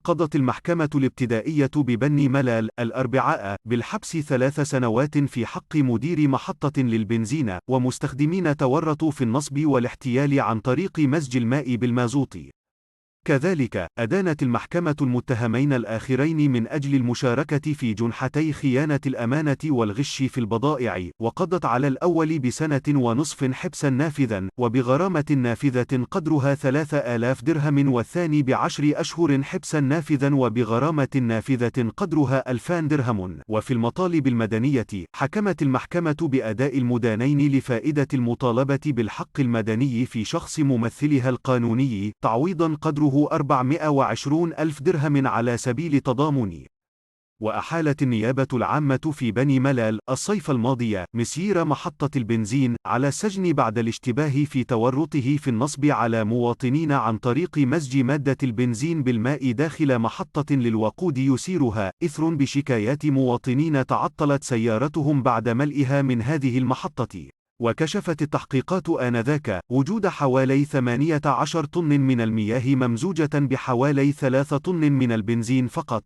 قضت المحكمة الابتدائية ببني ملال الأربعاء بالحبس 3 سنوات في حق مدير محطة للبنزين ومستخدمين تورطوا في النصب والاحتيال عن طريق مزج الماء بالمازوت. كذلك، أدانت المحكمة المتهمين الآخرين من أجل المشاركة في جنحتي خيانة الأمانة والغش في البضائع، وقضت على الأول ب1.5 سنة حبسا نافذا، وبغرامة نافذة قدرها 3000 درهم، والثاني ب10 أشهر حبسا نافذا وبغرامة نافذة قدرها 2000 درهم. وفي المطالب المدنية، حكمت المحكمة بأداء المدانين لفائدة المطالبة بالحق المدني في شخص ممثلها القانوني تعويضا قدره 420 ألف درهم على سبيل تضامن. وأحالت النيابة العامة في بني ملال الصيف الماضي مسير محطة البنزين على السجن بعد الاشتباه في تورطه في النصب على مواطنين عن طريق مزج مادة البنزين بالماء داخل محطة للوقود يسيرها، إثر بشكايات مواطنين تعطلت سيارتهم بعد ملئها من هذه المحطة. وكشفت التحقيقات آنذاك وجود حوالي 18 طن من المياه ممزوجة بحوالي 3 طن من البنزين فقط،